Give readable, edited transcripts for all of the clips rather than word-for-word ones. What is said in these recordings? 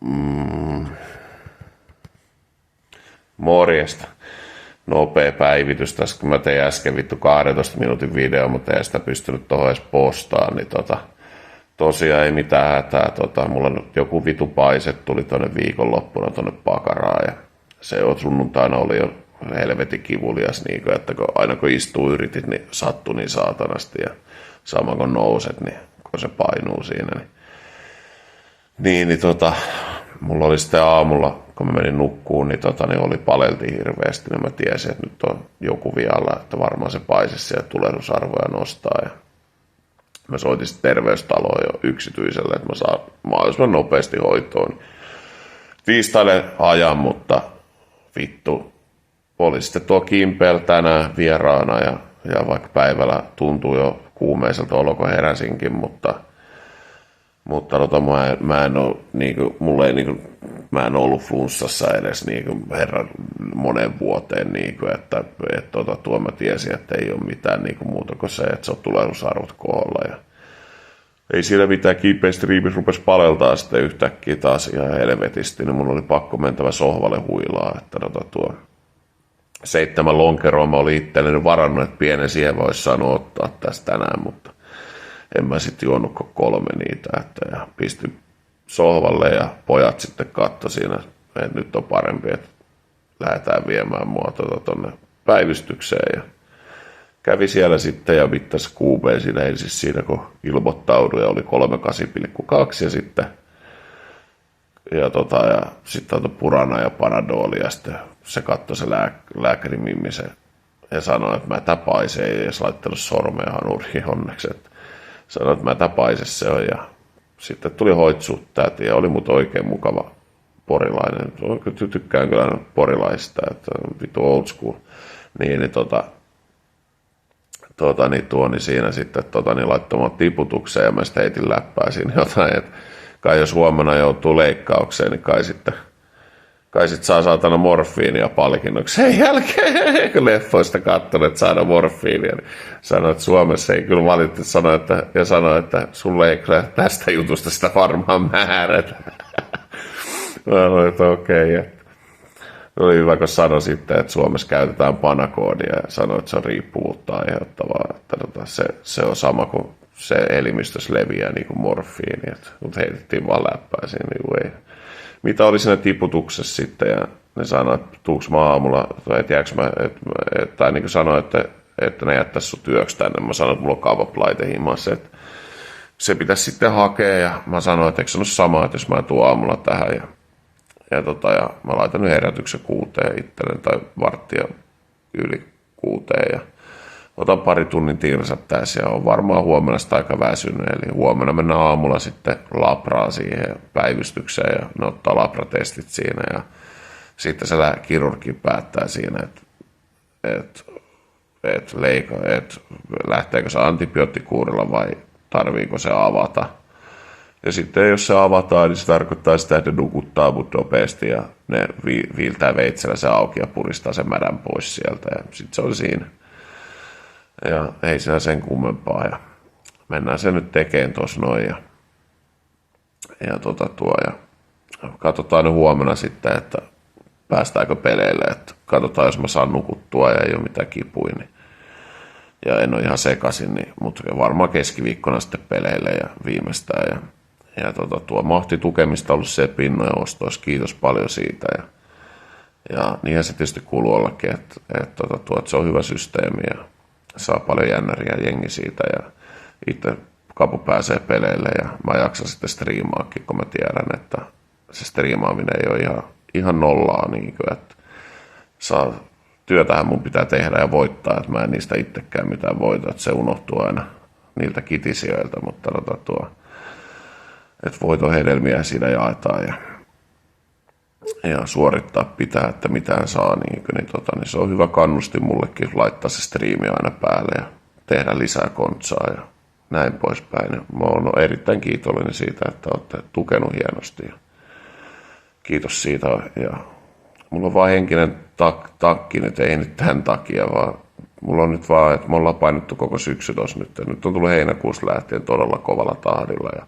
Mm, morjesta. Nopea päivitys tässä, kun mä tein äsken 12 minuutin video, mutta en sitä pystynyt tuohon edes postaan, niin tosiaan ei mitään hätää. Mulla nyt joku vitu paiset tuli tonne viikonloppuna tonne Pakaraan ja se on sunnuntaina oli jo helvetin kivulias, niin kuin, että aina kun istuu yritit, niin sattui niin saatanasti ja sama kun nouset, niin kun se painuu siinä, niin mulla oli sitten aamulla, kun mä menin nukkuun, niin oli palelti hirveästi, niin mä tiesin, että nyt on joku vialla, että varmaan se paise siellä tulehdusarvoja nostaa. Ja mä soitin sitten terveystaloon jo yksityiselle, että mä saan mahdollisimman nopeasti hoitoon. Tiistaille ajan, mutta vittu, oli sitten tuo Kimpeellä tänään vieraana ja vaikka päivällä tuntuu jo kuumeiselta olo, kun heräsinkin, mutta mä en ole, niinku, mä en ollut flunssassa edes niinku, herran monen vuoteen, niinku, että mä tiesin, että ei ole mitään niinku, muuta kuin se, että se on tulehdusarvot kohdalla. Ja ei siinä mitään, kipeä striimis rupesi paleltaa sitten yhtäkkiä taas ihan helvetisti, niin mun oli pakko mentävä sohvalle huilaa, että 7 lonkeroa mä olin itselleni varannut, että pienen siihen voisi sanoa ottaa tästä tänään, mutta en mä sitten juonut 3 niitä, ja pistin sohvalle ja pojat sitten katto siinä, että nyt on parempi, että lähdetään viemään mua tonne päivystykseen ja kävi siellä sitten ja mittasi QB siinä ensin siinä, kun ilmoittaudui ja oli 38,2 ja sitten sitten Purana ja Panadoli ja sitten se katsoi se lääkäri Mimmi ja sanoi, että mä täpaisen, ei edes laittanut sormea hanuriin onneksi, että sanoi, että mä täpaisen se on ja sitten tuli hoitsuut täti ja oli mut oikein mukava porilainen. Tykkään kyllä porilaista, että vitu old school. Niin siinä sitten laittamaan tiputukseen ja mä sitten heitin läppää siinä jotain, että kai jos huomenna joutuu leikkaukseen, niin kai sitten saa saatana morfiinia palkinnoksi. Sen jälkeen, kun leffoista katsonut, että saada morfiinia, niin sanoi, että Suomessa ei kyllä valittu sanoi, että sulle ei kyllä tästä jutusta sitä varmaan määrätä. Mä sanoin, että okei. Oli hyvä, kun sanoi sitten, että Suomessa käytetään panakoodia ja sanoi, että se on riippuvuutta aiheuttavaa. Että se on sama kuin se elimistössä leviää niin kuin morfiini. Mutta heitettiin vaan läppää siinä, niin ei. Mitä oli siinä tiputuksessa sitten, ja ne sanoi, että tuuks mä aamulla, tai niin kuin sanoi, että ne jättäisi sut yöksi tänne. Mä sanoin, että mulla on kavaplaite himassa, että se pitäisi sitten hakea, ja mä sanoin, että eikö se ole sama, että jos mä tuun aamulla tähän, ja mä laitan nyt herätyksen 6 itselleni, tai varttia yli 6, ja otan pari tunnin tirsat tässä, ja on varmaan huomenna sitä aika väsynyt, eli huomenna mennään aamulla sitten labraan siihen päivystykseen, ja ne ottaa labratestit siinä, ja sitten se kirurgi päättää siinä, että lähteekö se antibioottikuurilla vai tarviiko se avata. Ja sitten jos se avataan, niin se tarkoittaa sitä, että ne nukuttaa mut nopeasti ja ne viiltää veitsellä se auki ja puristaa sen mädän pois sieltä ja sitten se on siinä. Ja ei siinä sen kummempaa ja mennään se nyt tekemään tuossa noin ja katsotaan nyt huomenna sitten, että päästäänkö peleille, että katsotaan jos mä saan nukuttua ja ei ole mitään kipuja, niin ja en ole ihan sekaisin, niin, mutta varmaan keskiviikkona sitten peleille ja viimeistään ja tuo mahti tukemista on ollut se pinnojen ostoissa, kiitos paljon siitä ja niinhän se tietysti kuuluu ollakin, että se on hyvä systeemi ja saa paljon jännäriä jengi siitä ja itse kapu pääsee peleille ja mä jaksan sitten striimaakin, kun mä tiedän, että se striimaaminen ei ole ihan nollaa, niin kuin, että työtähän mun pitää tehdä ja voittaa, että mä en niistä itsekään mitään voita, että se unohtuu aina niiltä kitisijöiltä, mutta että voiton hedelmiä siinä jaetaan ja suorittaa pitää, että mitään saa, niin se on hyvä kannustin mullekin laittaa se striimi aina päälle ja tehdä lisää kontsaa ja näin poispäin. Ja mä oon erittäin kiitollinen siitä, että olette tukenut hienosti ja kiitos siitä ja mulla on vaan henkinen takki nyt, ei nyt tämän takia, vaan mulla on nyt vaan, että me ollaan painettu koko syksy tossa nyt. Ja nyt on tullut heinäkuussa lähtien todella kovalla tahdilla ja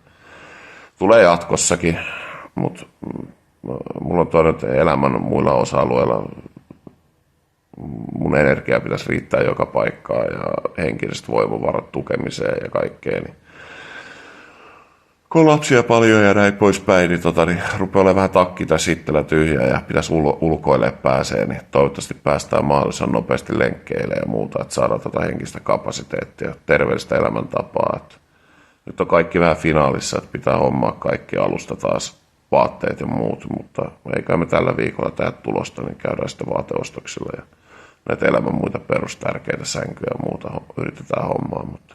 tulee jatkossakin. Mutta mulla on todennut elämän muilla osa-alueilla, mun energia pitäisi riittää joka paikkaan ja henkiset voimavarat tukemiseen ja kaikkeen. Niin kun on lapsia paljon ja näin poispäin, niin, niin rupeaa olemaan vähän takki tai sittelä tyhjää ja pitäisi ulkoille pääsee, niin toivottavasti päästään mahdollisimman nopeasti lenkkeille ja muuta, että saadaan henkistä kapasiteettia, terveellistä elämäntapaa. Että nyt on kaikki vähän finaalissa, että pitää hommaa kaikki alusta taas, vaatteet ja muut, mutta eikä me tällä viikolla tehdä tulosta, niin käydään sitten vaateostoksilla ja näitä elämän muita perustärkeitä, sänkyjä ja muuta yritetään hommaa, mutta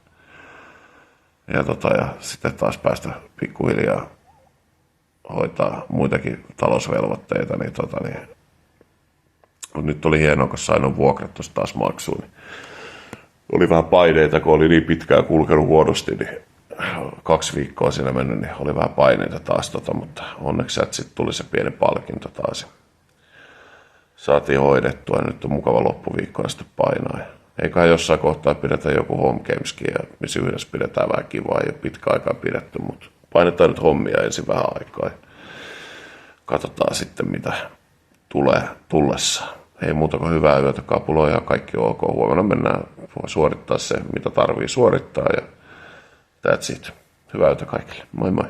ja sitten taas päästä pikkuhiljaa hoitaa muitakin talousvelvoitteita, niin nyt oli hienoa, kun sain vuokrat tuosta taas maksuun. Niin oli vähän paineita, kun oli niin pitkään kulkenut huonosti, niin 2 viikkoa siinä mennyt, niin oli vähän paineita taas, mutta onneksi sitten tuli se pieni palkinto taas. Saatiin hoidettua ja nyt on mukava loppuviikkoina sitten painaa. Eiköhän jossain kohtaa pidetä joku home gameskin ja missä yhdessä pidetään vähän kivaa. Ei ole pitkä aikaa pidetty, mutta painetaan nyt hommia ensin vähän aikaa. Katsotaan sitten mitä tulee tullessa. Ei muuta kuin hyvää yötä, kapuloja ja kaikki ok. Huomenna mennään suorittaa se, mitä tarvii suorittaa ja that's it. Hyvää yötä kaikille. Moi moi.